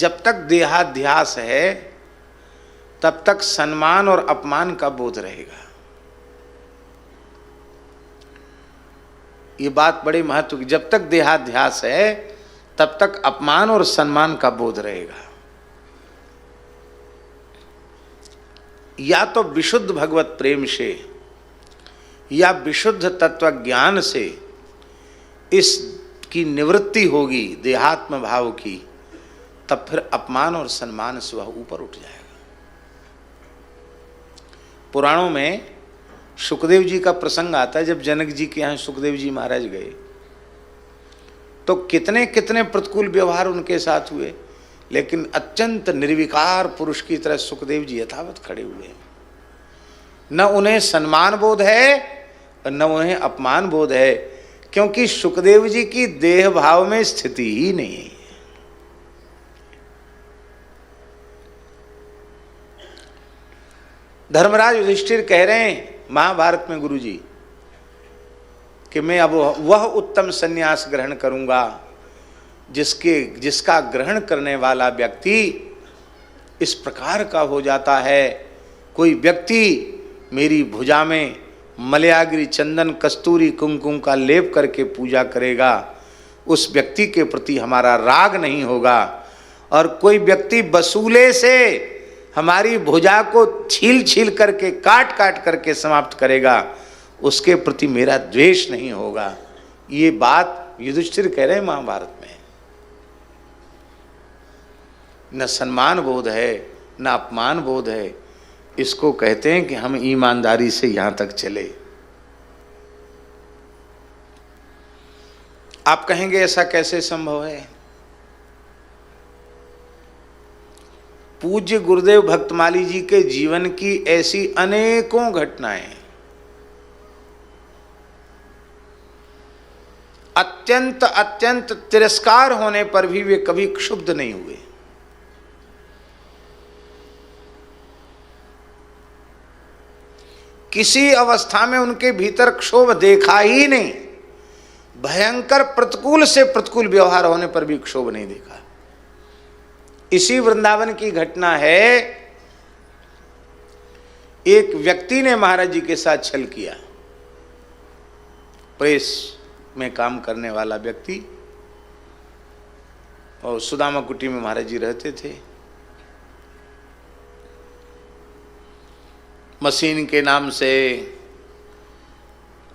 जब तक देहाध्यास है तब तक सम्मान और अपमान का बोध रहेगा। ये बात बड़ी महत्व की। जब तक देहाध्यास है तब तक अपमान और सम्मान का बोध रहेगा। या तो विशुद्ध भगवत प्रेम से या विशुद्ध तत्व ज्ञान से इसकी निवृत्ति होगी देहात्म भाव की, तब फिर अपमान और सम्मान से वह ऊपर उठ जाएगा। पुराणों में सुखदेव जी का प्रसंग आता है। जब जनक जी के यहाँ सुखदेव जी महाराज गए तो कितने कितने प्रतिकूल व्यवहार उनके साथ हुए, लेकिन अत्यंत निर्विकार पुरुष की तरह सुखदेव जी यथावत खड़े हुए। न उन्हें सम्मान बोध है और न उन्हें अपमान बोध है, क्योंकि सुखदेव जी की देह भाव में स्थिति ही नहीं है। धर्मराज युधिष्ठिर कह रहे हैं महाभारत में गुरु जी कि मैं अब वह उत्तम सन्यास ग्रहण करूंगा जिसका ग्रहण करने वाला व्यक्ति इस प्रकार का हो जाता है। कोई व्यक्ति मेरी भुजा में मलयागिरी चंदन कस्तूरी कुमकुम का लेप करके पूजा करेगा, उस व्यक्ति के प्रति हमारा राग नहीं होगा। और कोई व्यक्ति वसूले से हमारी भुजा को छील छील करके काट काट करके समाप्त करेगा, उसके प्रति मेरा द्वेष नहीं होगा। ये बात युधिष्ठिर कह रहे हैं महाभारत में। न सम्मान बोध है न अपमान बोध है। इसको कहते हैं कि हम ईमानदारी से यहां तक चले। आप कहेंगे ऐसा कैसे संभव है? पूज्य गुरुदेव भक्तमाली जी के जीवन की ऐसी अनेकों घटनाएं अत्यंत अत्यंत तिरस्कार होने पर भी वे कभी क्षुब्ध नहीं हुए। किसी अवस्था में उनके भीतर क्षोभ देखा ही नहीं। भयंकर प्रतिकूल से प्रतिकूल व्यवहार होने पर भी क्षोभ नहीं देखा। इसी वृंदावन की घटना है। एक व्यक्ति ने महाराज जी के साथ छल किया। प्रेस में काम करने वाला व्यक्ति, और सुदामा कुटी में महाराज जी रहते थे। मशीन के नाम से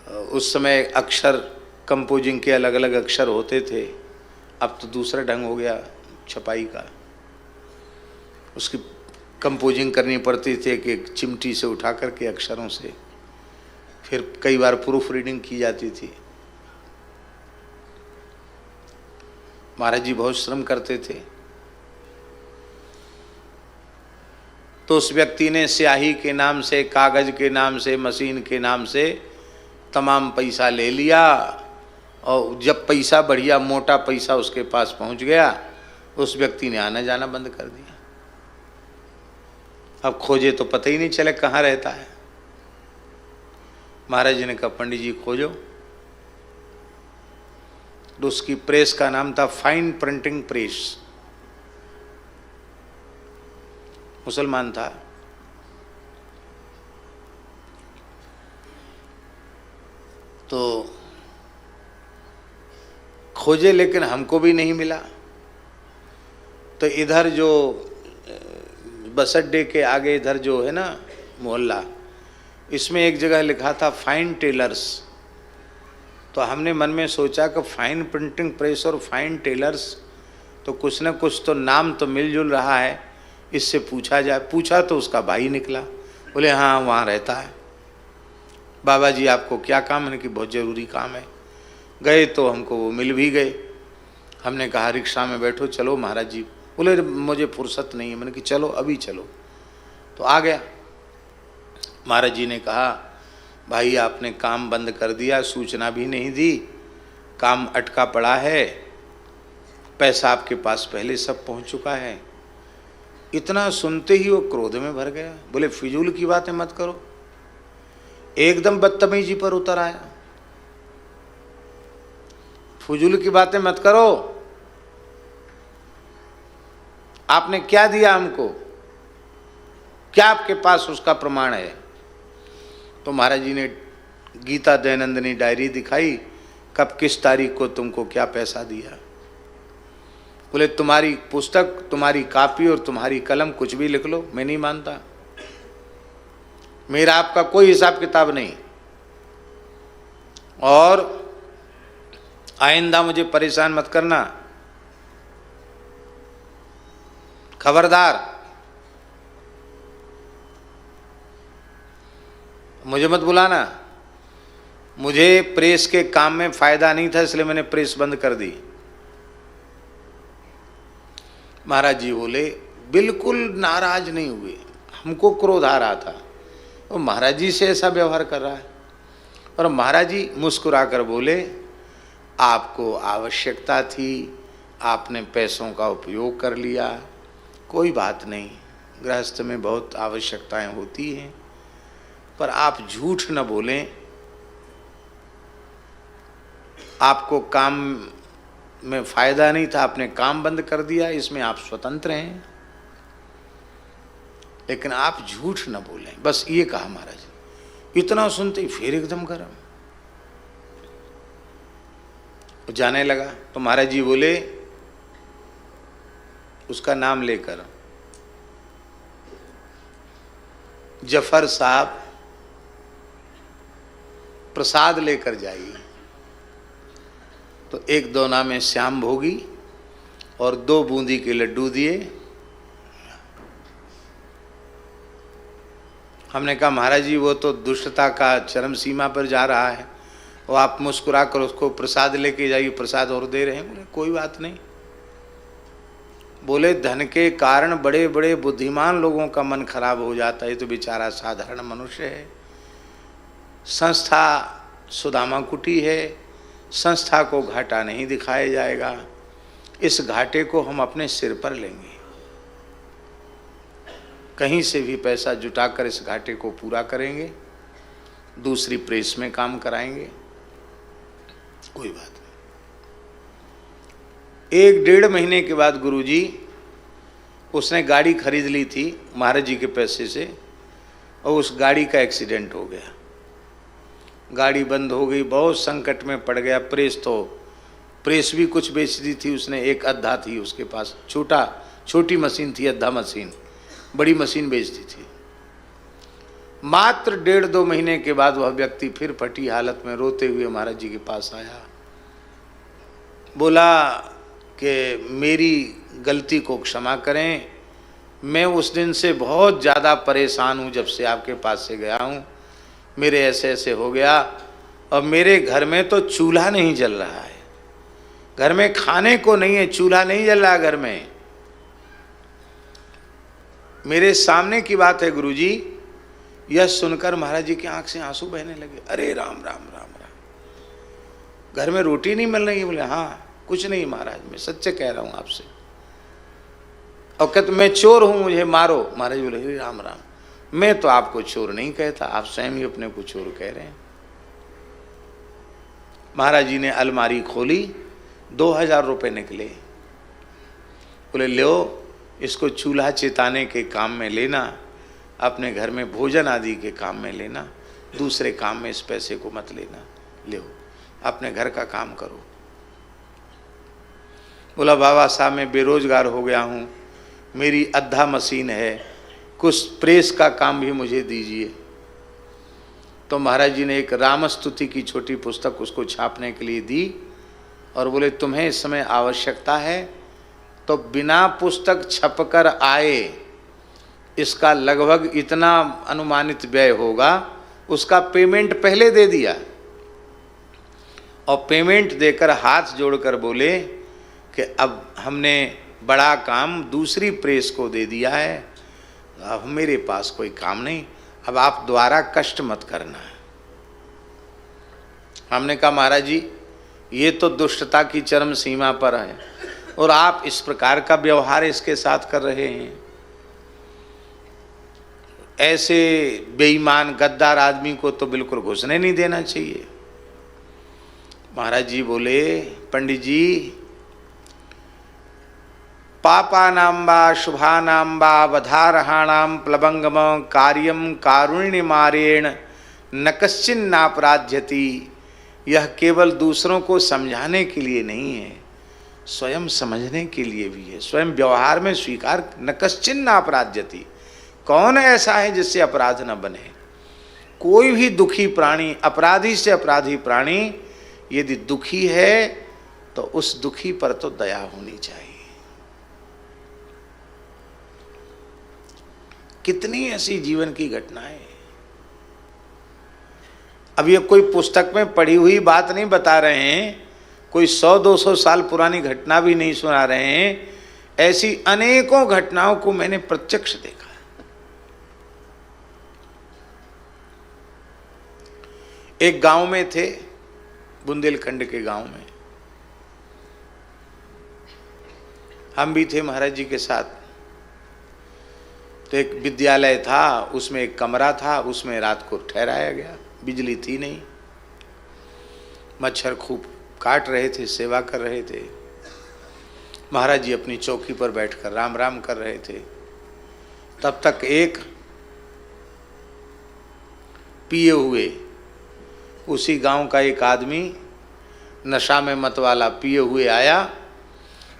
उस समय अक्षर कंपोजिंग के अलग अलग अक्षर होते थे। अब तो दूसरा ढंग हो गया छपाई का। उसकी कंपोजिंग करनी पड़ती थी कि एक चिमटी से उठा करके अक्षरों से, फिर कई बार प्रूफ रीडिंग की जाती थी। महाराज जी बहुत श्रम करते थे। तो उस व्यक्ति ने स्याही के नाम से, कागज के नाम से, मशीन के नाम से तमाम पैसा ले लिया। और जब पैसा बढ़िया मोटा पैसा उसके पास पहुंच गया, उस व्यक्ति ने आना जाना बंद कर दिया। अब खोजे तो पता ही नहीं चले कहाँ रहता है। महाराज जी ने कहा पंडित जी खोजो। तो उसकी प्रेस का नाम था फाइन प्रिंटिंग प्रेस। मुसलमान था। तो खोजे लेकिन हमको भी नहीं मिला। तो इधर जो बस अड्डे के आगे इधर जो है ना मोहल्ला, इसमें एक जगह लिखा था फाइन टेलर्स। तो हमने मन में सोचा कि फाइन प्रिंटिंग प्रेस और फाइन टेलर्स तो कुछ न कुछ तो नाम तो मिलजुल रहा है, इससे पूछा जाए। पूछा तो उसका भाई निकला। बोले हाँ वहाँ रहता है। बाबा जी आपको क्या काम है? कि बहुत ज़रूरी काम है। गए तो हमको वो मिल भी गए। हमने कहा रिक्शा में बैठो चलो महाराज जी। बोले मुझे फुर्सत नहीं है। मैंने कि चलो अभी चलो। तो आ गया। महाराज जी ने कहा भाई आपने काम बंद कर दिया, सूचना भी नहीं दी, काम अटका पड़ा है, पैसा आपके पास पहले सब पहुंच चुका है। इतना सुनते ही वो क्रोध में भर गया। बोले फिजूल की बातें मत करो। एकदम बदतमीजी पर उतर आया। फिजूल की बातें मत करो। आपने क्या दिया हमको, क्या आपके पास उसका प्रमाण है? तो महाराज जी ने गीता दयानंदनी डायरी दिखाई, कब किस तारीख को तुमको क्या पैसा दिया। बोले तुम्हारी पुस्तक, तुम्हारी कॉपी और तुम्हारी कलम, कुछ भी लिख लो, मैं नहीं मानता, मेरा आपका कोई हिसाब किताब नहीं, और आइंदा मुझे परेशान मत करना, खबरदार, मुझे मत बुलाना। मुझे प्रेस के काम में फायदा नहीं था, इसलिए मैंने प्रेस बंद कर दी। महाराज जी बोले, बिल्कुल नाराज नहीं हुए, हमको क्रोध आ रहा था, वो महाराज जी से ऐसा व्यवहार कर रहा है। और महाराज जी मुस्कुराकर बोले, आपको आवश्यकता थी, आपने पैसों का उपयोग कर लिया, कोई बात नहीं, गृहस्थ में बहुत आवश्यकताएं होती हैं, पर आप झूठ न बोलें, आपको काम में फायदा नहीं था, आपने काम बंद कर दिया, इसमें आप स्वतंत्र हैं, लेकिन आप झूठ न बोलें, बस ये कहा महाराज। इतना सुनते ही फिर एकदम गरम जाने लगा। तो महाराज जी बोले, उसका नाम लेकर, जफर साहब प्रसाद लेकर जाइए। तो एक दोना में श्याम भोगी और 2 बूंदी के लड्डू दिए। हमने कहा महाराज जी वो तो दुष्टता का चरम सीमा पर जा रहा है, वो आप मुस्कुरा कर उसको प्रसाद लेके जाइए, प्रसाद और दे रहे हैं। बोले कोई बात नहीं। बोले धन के कारण बड़े बड़े बुद्धिमान लोगों का मन खराब हो जाता है, तो बेचारा साधारण मनुष्य है। संस्था सुदामा कुटी है, संस्था को घाटा नहीं दिखाया जाएगा, इस घाटे को हम अपने सिर पर लेंगे, कहीं से भी पैसा जुटाकर इस घाटे को पूरा करेंगे, दूसरी प्रेस में काम कराएंगे, कोई बात नहीं। 1-1.5 महीने के बाद गुरुजी, उसने गाड़ी खरीद ली थी महाराज जी के पैसे से, और उस गाड़ी का एक्सीडेंट हो गया, गाड़ी बंद हो गई, बहुत संकट में पड़ गया। प्रेस भी कुछ बेच दी थी उसने, एक अद्धा थी उसके पास, छोटी मशीन थी, अद्धा मशीन, बड़ी मशीन बेच दी थी। मात्र 1.5-2 महीने के बाद वह व्यक्ति फिर फटी हालत में रोते हुए महाराज जी के पास आया, बोला कि मेरी गलती को क्षमा करें, मैं उस दिन से बहुत ज़्यादा परेशान हूँ, जब से आपके पास से गया हूँ, मेरे ऐसे ऐसे हो गया, और मेरे घर में तो चूल्हा नहीं जल रहा है, घर में खाने को नहीं है, चूल्हा नहीं जल रहा घर में। मेरे सामने की बात है गुरुजी। यह सुनकर महाराज जी की आंख से आंसू बहने लगे। अरे राम राम राम राम, घर में रोटी नहीं मिल रही है? बोले हाँ, कुछ नहीं महाराज, मैं सच्चे कह रहा हूँ आपसे। और कहते मैं चोर हूँ, मुझे मारो। महाराज बोले अरे राम राम, मैं तो आपको चोर नहीं कहता, आप स्वयं ही अपने को चोर कह रहे हैं। महाराज जी ने अलमारी खोली, 2000 रुपये निकले। बोले लो, इसको चूल्हा चिताने के काम में लेना, अपने घर में भोजन आदि के काम में लेना, दूसरे काम में इस पैसे को मत लेना, लो अपने घर का काम करो। बोला बाबा साहब मैं बेरोजगार हो गया हूँ, मेरी अद्धा मशीन है, कुछ प्रेस का काम भी मुझे दीजिए। तो महाराज जी ने एक रामस्तुति की छोटी पुस्तक उसको छापने के लिए दी, और बोले तुम्हें इस समय आवश्यकता है तो बिना पुस्तक छपकर आए, इसका लगभग इतना अनुमानित व्यय होगा, उसका पेमेंट पहले दे दिया। और पेमेंट देकर हाथ जोड़कर बोले कि अब हमने बड़ा काम दूसरी प्रेस को दे दिया है, अब मेरे पास कोई काम नहीं, अब आप द्वारा कष्ट मत करना। हमने कहा महाराज जी ये तो दुष्टता की चरम सीमा पर है, और आप इस प्रकार का व्यवहार इसके साथ कर रहे हैं। ऐसे बेईमान गद्दार आदमी को तो बिल्कुल घुसने नहीं देना चाहिए। महाराज जी बोले पंडित जी पापानां वा शुभानां वा वधारहाणां प्लवंगम कार्यम कारुण्यमारेण न कश्चिन्नापराध्यति। यह केवल दूसरों को समझाने के लिए नहीं है, स्वयं समझने के लिए भी है, स्वयं व्यवहार में स्वीकार। न कश्चिन्नापराध्यति, कौन ऐसा है जिससे अपराध न बने। कोई भी दुखी प्राणी, अपराधी से अपराधी प्राणी यदि दुखी है तो उस दुखी पर तो दया होनी चाहिए। कितनी ऐसी जीवन की घटनाएं। अब ये कोई पुस्तक में पढ़ी हुई बात नहीं बता रहे हैं, कोई 100-200 साल पुरानी घटना भी नहीं सुना रहे हैं। ऐसी अनेकों घटनाओं को मैंने प्रत्यक्ष देखा। एक गांव में थे, बुंदेलखंड के गांव में हम भी थे महाराज जी के साथ। तो एक विद्यालय था, उसमें एक कमरा था, उसमें रात को ठहराया गया। बिजली थी नहीं, मच्छर खूब काट रहे थे, सेवा कर रहे थे। महाराज जी अपनी चौकी पर बैठकर राम राम कर रहे थे। तब तक एक पिए हुए उसी गांव का एक आदमी नशा में मत वाला पिए हुए आया।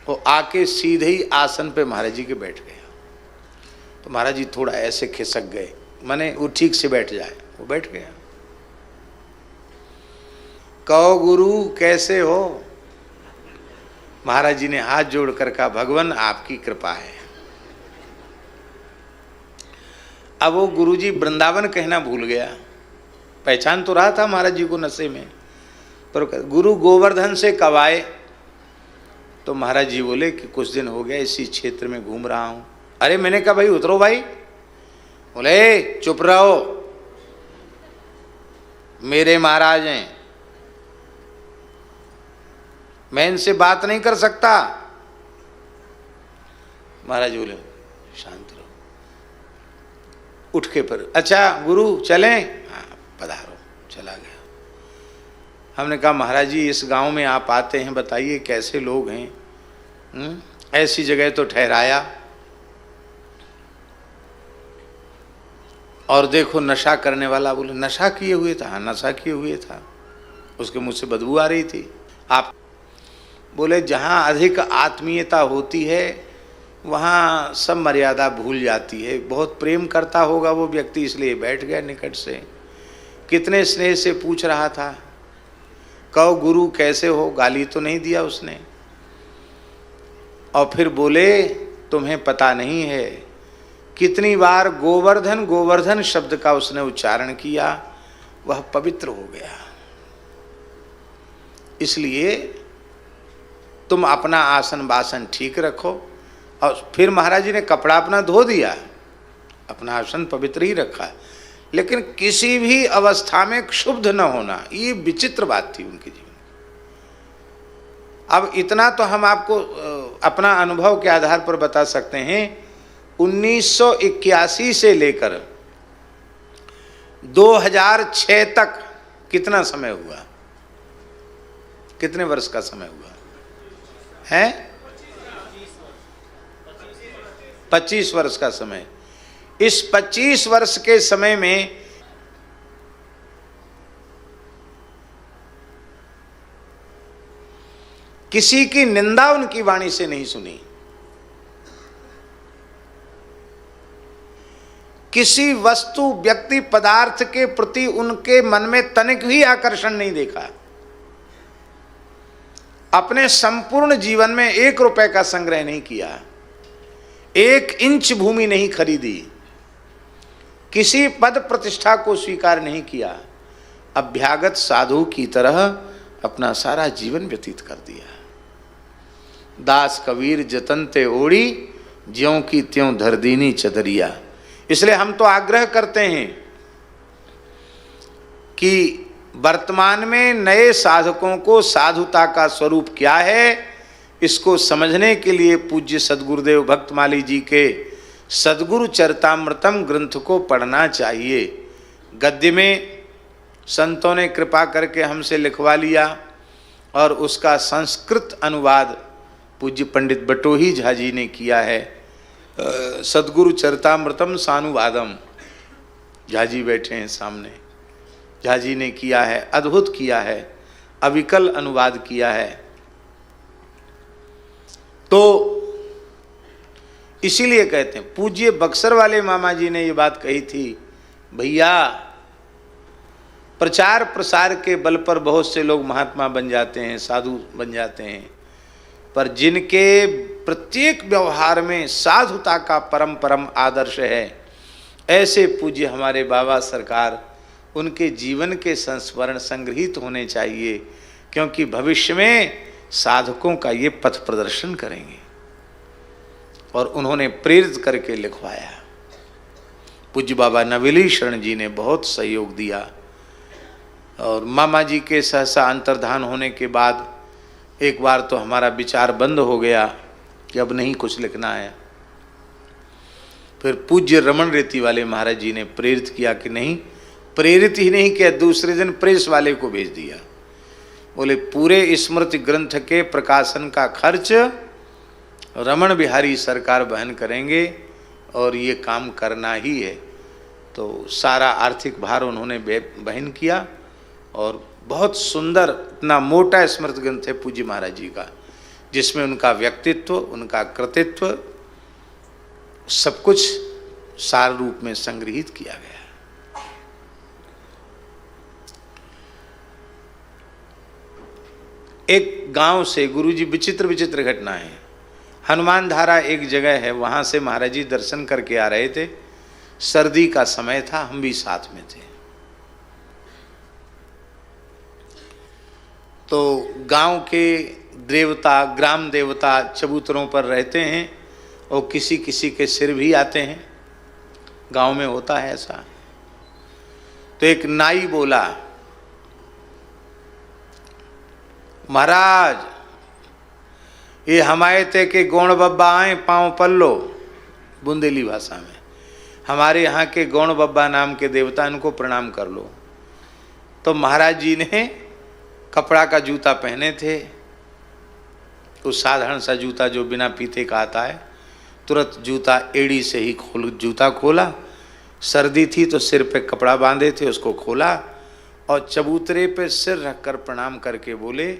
वो आके सीधे ही आसन पे महाराज जी के बैठ गया। तो महाराज जी थोड़ा ऐसे खिसक गए, माने वो ठीक से बैठ जाए, वो बैठ गया। कहो गुरु कैसे हो? महाराज जी ने हाथ जोड़कर कहा, भगवान आपकी कृपा है। अब वो गुरुजी वृंदावन कहना भूल गया। पहचान तो रहा था महाराज जी को नशे में, पर गुरु गोवर्धन से कब आए? तो महाराज जी बोले कि कुछ दिन हो गया इसी क्षेत्र में घूम रहा हूं। अरे मैंने कहा भाई उतरो भाई। बोले चुप रहो, मेरे महाराज हैं, मैं इनसे बात नहीं कर सकता। महाराज बोले शांत रहो, उठ के पर अच्छा गुरु चलें? हाँ पधारो। चला गया। हमने कहा महाराज जी इस गांव में आप आते हैं, बताइए कैसे लोग हैं? ऐसी जगह तो ठहराया और देखो नशा करने वाला। बोले नशा किए हुए था? हाँ नशा किए हुए था, उसके मुंह से बदबू आ रही थी। आप बोले जहाँ अधिक आत्मीयता होती है वहाँ सब मर्यादा भूल जाती है। बहुत प्रेम करता होगा वो व्यक्ति, इसलिए बैठ गया निकट से। कितने स्नेह से पूछ रहा था, कहो गुरु कैसे हो? गाली तो नहीं दिया उसने। और फिर बोले तुम्हें पता नहीं है कितनी बार गोवर्धन गोवर्धन शब्द का उसने उच्चारण किया, वह पवित्र हो गया। इसलिए तुम अपना आसन बासन ठीक रखो। और फिर महाराज जी ने कपड़ा अपना धो दिया, अपना आसन पवित्र ही रखा, लेकिन किसी भी अवस्था में क्षुब्ध न होना, ये विचित्र बात थी उनके जीवन। अब इतना तो हम आपको अपना अनुभव के आधार पर बता सकते हैं। 1981 से लेकर 2006 तक कितना समय हुआ? कितने वर्ष का समय हुआ है? 25 वर्ष का समय। इस 25 वर्ष के समय में किसी की निंदा उनकी वाणी से नहीं सुनी, किसी वस्तु व्यक्ति पदार्थ के प्रति उनके मन में तनिक भी आकर्षण नहीं देखा। अपने संपूर्ण जीवन में 1 रुपए का संग्रह नहीं किया, 1 इंच भूमि नहीं खरीदी, किसी पद प्रतिष्ठा को स्वीकार नहीं किया। अभ्यागत साधु की तरह अपना सारा जीवन व्यतीत कर दिया। दास कबीर जतन ते ओड़ी, ज्यों की त्यों धर दीनी चदरिया। इसलिए हम तो आग्रह करते हैं कि वर्तमान में नए साधकों को साधुता का स्वरूप क्या है, इसको समझने के लिए पूज्य सद्गुरुदेव भक्तमाली जी के सद्गुरु चरितामृतम ग्रंथ को पढ़ना चाहिए। गद्य में संतों ने कृपा करके हमसे लिखवा लिया और उसका संस्कृत अनुवाद पूज्य पंडित बटोही झा जी ने किया है। सदगुरु चरितामृतम सानुवादम, झा जी बैठे हैं सामने, झा जी ने किया है, अद्भुत किया है, अविकल अनुवाद किया है। तो इसीलिए कहते हैं, पूज्य बक्सर वाले मामा जी ने ये बात कही थी, भैया प्रचार प्रसार के बल पर बहुत से लोग महात्मा बन जाते हैं, साधु बन जाते हैं, पर जिनके प्रत्येक व्यवहार में साधुता का परम परम आदर्श है, ऐसे पूज्य हमारे बाबा सरकार, उनके जीवन के संस्मरण संग्रहित होने चाहिए, क्योंकि भविष्य में साधकों का ये पथ प्रदर्शन करेंगे। और उन्होंने प्रेरित करके लिखवाया। पूज्य बाबा नवेली शरण जी ने बहुत सहयोग दिया। और मामा जी के सहसा अंतर्धान होने के बाद एक बार तो हमारा विचार बंद हो गया कि अब नहीं कुछ लिखना है। फिर पूज्य रमन रेती वाले महाराज जी ने प्रेरित किया कि नहीं, प्रेरित ही नहीं किया, दूसरे दिन प्रेस वाले को भेज दिया। बोले पूरे स्मृति ग्रंथ के प्रकाशन का खर्च रमन बिहारी सरकार वहन करेंगे और ये काम करना ही है। तो सारा आर्थिक भार उन्होंने वहन किया और बहुत सुंदर इतना मोटा स्मृति ग्रंथ है पूज्य महाराज जी का, जिसमें उनका व्यक्तित्व, उनका कृतित्व सब कुछ सार रूप में संग्रहित किया गया। एक गांव से गुरुजी, विचित्र विचित्र घटना है, हनुमान धारा एक जगह है, वहां से महाराज जी दर्शन करके आ रहे थे। सर्दी का समय था, हम भी साथ में थे। तो गांव के देवता, ग्राम देवता चबूतरों पर रहते हैं और किसी किसी के सिर भी आते हैं, गांव में होता है ऐसा। तो एक नाई बोला, महाराज ये हमारे ते के गौण बब्बा आए पाँव पल्लो, बुंदेली भाषा में, हमारे यहाँ के गौण बब्बा नाम के देवता, इनको प्रणाम कर लो। तो महाराज जी ने कपड़ा का जूता पहने थे, उस साधारण सा जूता जो बिना फीते का आता है, तुरंत जूता एड़ी से ही जूता खोला। सर्दी थी तो सिर पे कपड़ा बांधे थे, उसको खोला और चबूतरे पे सिर रखकर प्रणाम करके बोले,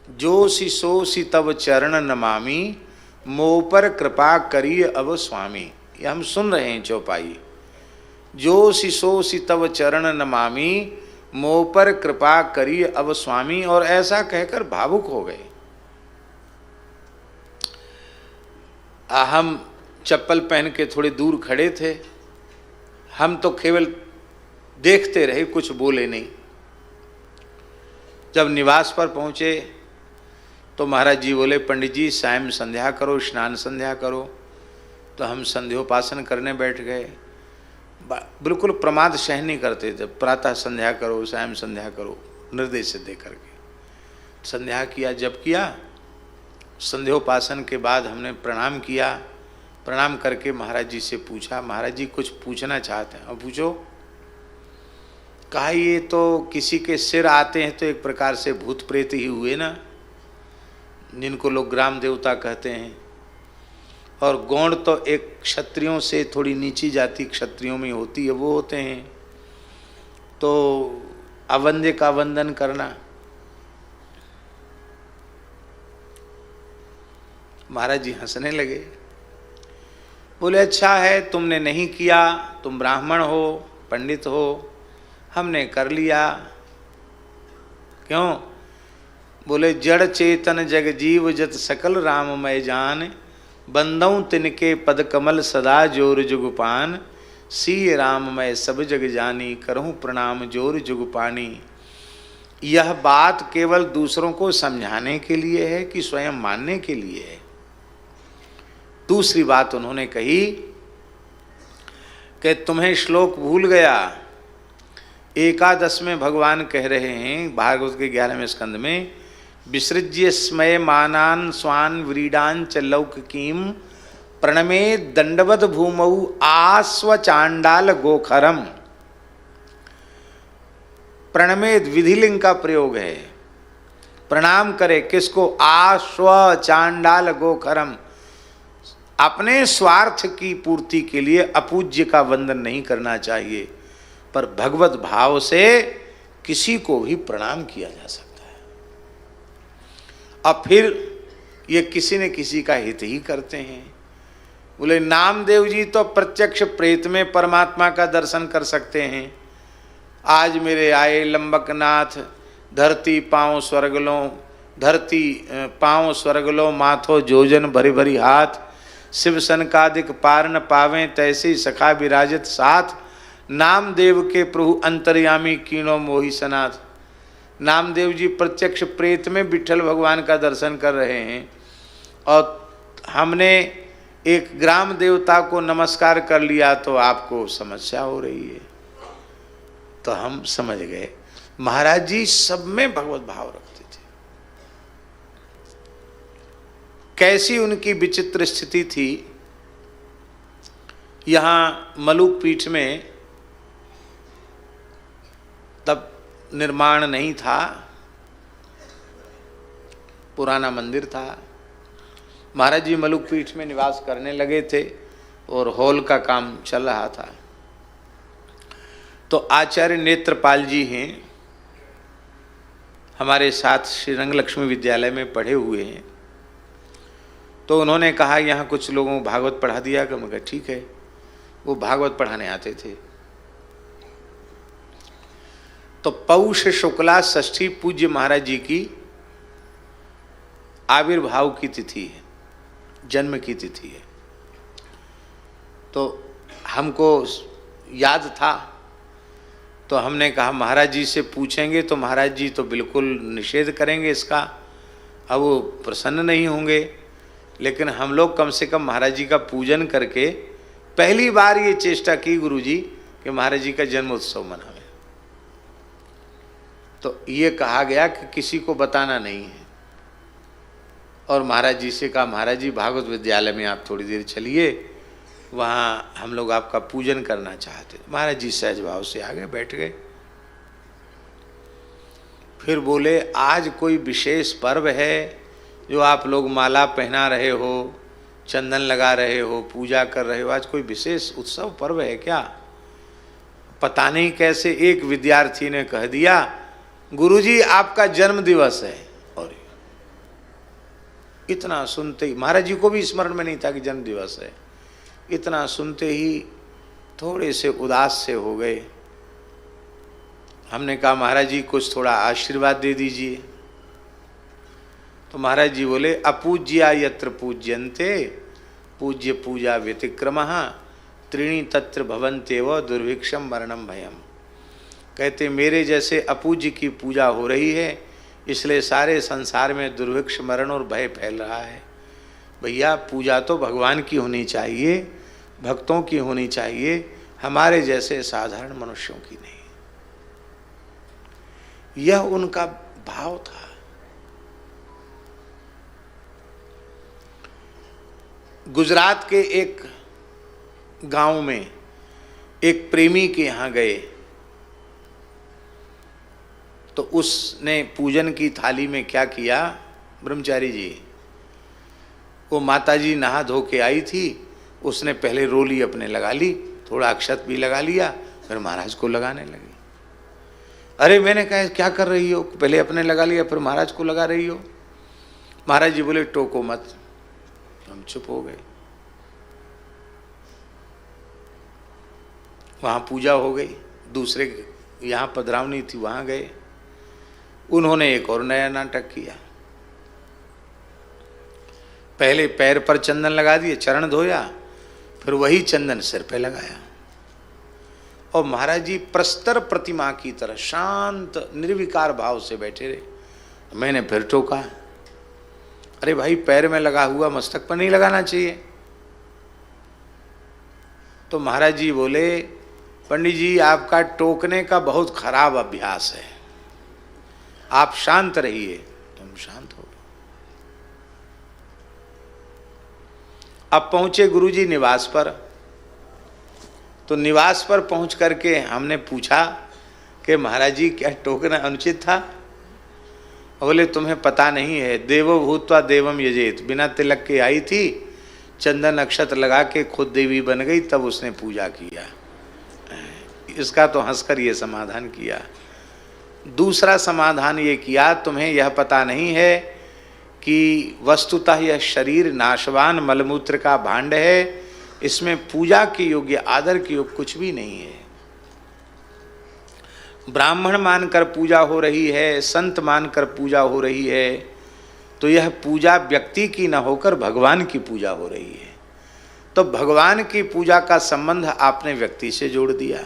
जो सी सो सी तब चरण नमामि, मोह पर कृपा करिए अब स्वामी। ये हम सुन रहे हैं चौपाई, जो सी सो सी तब चरण नमामि, मोह पर कृपा करिए अब स्वामी। और ऐसा कहकर भावुक हो गए। हम चप्पल पहन के थोड़े दूर खड़े थे, हम तो केवल देखते रहे, कुछ बोले नहीं। जब निवास पर पहुंचे तो महाराज जी बोले, पंडित जी सायं संध्या करो, स्नान संध्या करो। तो हम संध्योपासन करने बैठ गए। बिल्कुल प्रमाद सहन नहीं करते थे, प्रातः संध्या करो, सायं संध्या करो, निर्देश दे करके संध्या किया। जब किया, संध्योपासन के बाद हमने प्रणाम किया। प्रणाम करके महाराज जी से पूछा, महाराज जी कुछ पूछना चाहते हैं? अब पूछो। कहा ये तो किसी के सिर आते हैं तो एक प्रकार से भूत प्रेत ही हुए ना, जिनको लोग ग्राम देवता कहते हैं। और गौण तो एक क्षत्रियों से थोड़ी नीची जाति क्षत्रियों में होती है, वो होते हैं। तो अवंद्य का वंदन करना। महाराज जी हंसने लगे, बोले अच्छा है तुमने नहीं किया, तुम ब्राह्मण हो, पंडित हो, हमने कर लिया। क्यों? बोले जड़ चेतन जग जीव जत सकल राममय जान, बंदऊ तिनके पद कमल सदा जोर जुगपान, सी राममय सब जग जानी, करहूँ प्रणाम जोर जुगपानी। यह बात केवल दूसरों को समझाने के लिए है कि स्वयं मानने के लिए है? दूसरी बात उन्होंने कही कि तुम्हें श्लोक भूल गया। एकादश में भगवान कह रहे हैं भागवत के 11वें स्कंद में, विसृज्य स्मय मानान स्वान व्रीडान च लौकिकीम, प्रणमे दंडवत भूमौ आस्व चांडाल गोखरम। प्रणमेद विधिलिंग का प्रयोग है। प्रणाम करे किसको? आश्व चांडाल गोखरम। अपने स्वार्थ की पूर्ति के लिए अपूज्य का वंदन नहीं करना चाहिए, पर भगवत भाव से किसी को भी प्रणाम किया जा सकता है। अब फिर ये किसी न किसी का हित ही करते हैं। बोले नामदेव जी तो प्रत्यक्ष प्रेत में परमात्मा का दर्शन कर सकते हैं। आज मेरे आए लंबकनाथ, धरती पाँव स्वर्गलो, धरती पाँव स्वर्गलो, माथो जोजन भरी भरी हाथ, शिव सनकादिक पार न पावें, तैसी सखा विराजित साथ, नामदेव के प्रभु अंतर्यामी कीनो मोहि सनाथ। नामदेव जी प्रत्यक्ष प्रेत में विठ्ठल भगवान का दर्शन कर रहे हैं और हमने एक ग्राम देवता को नमस्कार कर लिया तो आपको समस्या हो रही है। तो हम समझ गए महाराज जी सब में भगवत भाव रखते थे। कैसी उनकी विचित्र स्थिति थी। यहाँ मलुक पीठ में तब निर्माण नहीं था, पुराना मंदिर था। महाराज जी मलुक पीठ में निवास करने लगे थे और हॉल का काम चल रहा था। तो आचार्य नेत्रपाल जी हैं, हमारे साथ श्री रंगलक्ष्मी विद्यालय में पढ़े हुए हैं। तो उन्होंने कहा यहाँ कुछ लोगों को भागवत पढ़ा दिया कि मैं कहा ठीक है। वो भागवत पढ़ाने आते थे। तो पौष शुक्ला षष्ठी पूज्य महाराज जी की आविर्भाव की तिथि है, जन्म की तिथि है। तो हमको याद था, तो हमने कहा महाराज जी से पूछेंगे तो महाराज जी तो बिल्कुल निषेध करेंगे इसका, अब वो प्रसन्न नहीं होंगे। लेकिन हम लोग कम से कम महाराज जी का पूजन करके पहली बार ये चेष्टा की गुरुजी कि महाराज जी का जन्म उत्सव मनावें। तो ये कहा गया कि किसी को बताना नहीं है। और महाराज जी से कहा महाराज जी भागवत विद्यालय में आप थोड़ी देर चलिए, वहाँ हम लोग आपका पूजन करना चाहते। महाराज जी सहज भाव से आ गए, बैठ गए। फिर बोले आज कोई विशेष पर्व है जो आप लोग माला पहना रहे हो, चंदन लगा रहे हो, पूजा कर रहे हो, आज कोई विशेष उत्सव पर्व है क्या? पता नहीं कैसे एक विद्यार्थी ने कह दिया गुरुजी आपका जन्म दिवस है। और इतना सुनते ही महाराज जी को भी स्मरण में नहीं था कि जन्म दिवस है। इतना सुनते ही थोड़े से उदास से हो गए। हमने कहा महाराज जी कुछ थोड़ा आशीर्वाद दे दीजिए। तो महाराज जी बोले अपूज्या यत्र पूज्यन्ते पूज्य पूजा व्यतिक्रमः त्रीणि तत्र भवन्ते व दुर्भिक्षम मरणम भयम। कहते मेरे जैसे अपूज्य की पूजा हो रही है, इसलिए सारे संसार में दुर्भिक्ष मरण और भय फैल रहा है। भैया पूजा तो भगवान की होनी चाहिए, भक्तों की होनी चाहिए, हमारे जैसे साधारण मनुष्यों की नहीं। यह उनका भाव था। गुजरात के एक गांव में एक प्रेमी के यहाँ गए तो उसने पूजन की थाली में क्या किया, ब्रह्मचारी जी, वो माताजी नहा धो के आई थी, उसने पहले रोली अपने लगा ली, थोड़ा अक्षत भी लगा लिया, फिर महाराज को लगाने लगी। अरे मैंने कहा क्या कर रही हो, पहले अपने लगा लिया फिर महाराज को लगा रही हो। महाराज जी बोले टोको मत। हम चुप हो गए। वहाँ पूजा हो गई, दूसरे यहाँ पधरावनी थी वहाँ गए। उन्होंने एक और नया नाटक किया। पहले पैर पर चंदन लगा दिए, चरण धोया, फिर वही चंदन सिर पे लगाया और महाराज जी प्रस्तर प्रतिमा की तरह शांत निर्विकार भाव से बैठे रहे। मैंने फिर टोका, अरे भाई पैर में लगा हुआ मस्तक पर नहीं लगाना चाहिए। तो महाराज जी बोले पंडित जी आपका टोकने का बहुत खराब अभ्यास है, आप शांत रहिए। तुम शांत हो। अब पहुंचे गुरुजी निवास पर। तो निवास पर पहुंच करके हमने पूछा कि महाराज जी क्या टोकना अनुचित था? बोले तुम्हें पता नहीं है, देवो भूत्वा देवम यजेत, बिना तिलक के आई थी, चंदन अक्षत लगा के खुद देवी बन गई, तब उसने पूजा किया। इसका तो हंसकर ये समाधान किया। दूसरा समाधान ये किया, तुम्हें यह पता नहीं है कि वस्तुतः यह शरीर नाशवान मलमूत्र का भांड है, इसमें पूजा के योग्य, आदर के योग्य कुछ भी नहीं है। ब्राह्मण मानकर पूजा हो रही है, संत मानकर पूजा हो रही है, तो यह पूजा व्यक्ति की न होकर भगवान की पूजा हो रही है। तो भगवान की पूजा का संबंध आपने व्यक्ति से जोड़ दिया।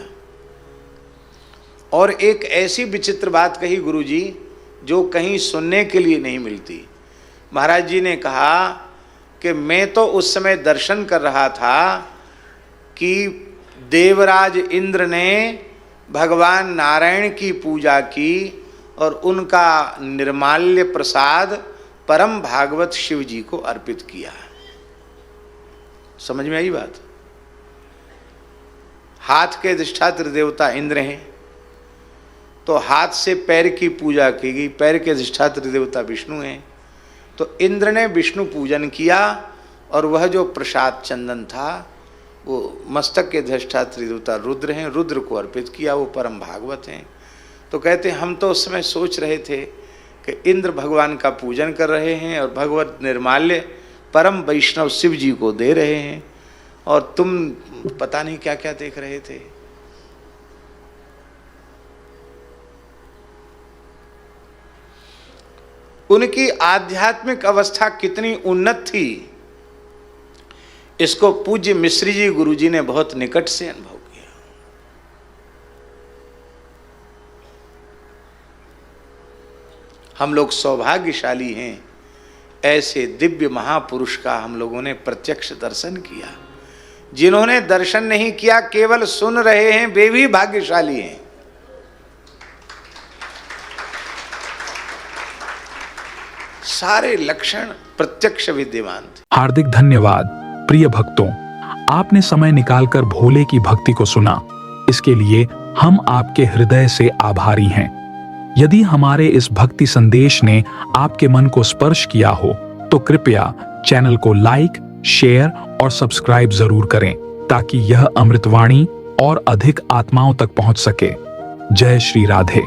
और एक ऐसी विचित्र बात कही गुरुजी, जो कहीं सुनने के लिए नहीं मिलती। महाराज जी ने कहा कि मैं तो उस समय दर्शन कर रहा था कि देवराज इंद्र ने भगवान नारायण की पूजा की और उनका निर्माल्य प्रसाद परम भागवत शिव जी को अर्पित किया। समझ में आई बात? हाथ के अधिष्ठात्र देवता इंद्र हैं, तो हाथ से पैर की पूजा की गई, पैर के अधिष्ठात्र देवता विष्णु हैं, तो इंद्र ने विष्णु पूजन किया और वह जो प्रसाद चंदन था वो मस्तक के अधिष्ठात्र देवता रुद्र हैं, रुद्र को अर्पित किया, वो परम भागवत हैं। तो कहते हम तो उस समय सोच रहे थे कि इंद्र भगवान का पूजन कर रहे हैं और भगवत निर्माल्य परम वैष्णव शिव जी को दे रहे हैं, और तुम पता नहीं क्या क्या देख रहे थे। उनकी आध्यात्मिक अवस्था कितनी उन्नत थी, इसको पूज्य मिश्री जी गुरु जी ने बहुत निकट से अनुभव किया। हम लोग सौभाग्यशाली हैं, ऐसे दिव्य महापुरुष का हम लोगों ने प्रत्यक्ष दर्शन किया। जिन्होंने दर्शन नहीं किया, केवल सुन रहे हैं, वे भी भाग्यशाली हैं। सारे लक्षण प्रत्यक्ष विद्यमान थे। हार्दिक धन्यवाद प्रिय भक्तों, आपने समय निकालकर भोले की भक्ति को सुना, इसके लिए हम आपके हृदय से आभारी हैं। यदि हमारे इस भक्ति संदेश ने आपके मन को स्पर्श किया हो तो कृपया चैनल को लाइक, शेयर और सब्सक्राइब जरूर करें, ताकि यह अमृतवाणी और अधिक आत्माओं तक पहुंच सके। जय श्री राधे।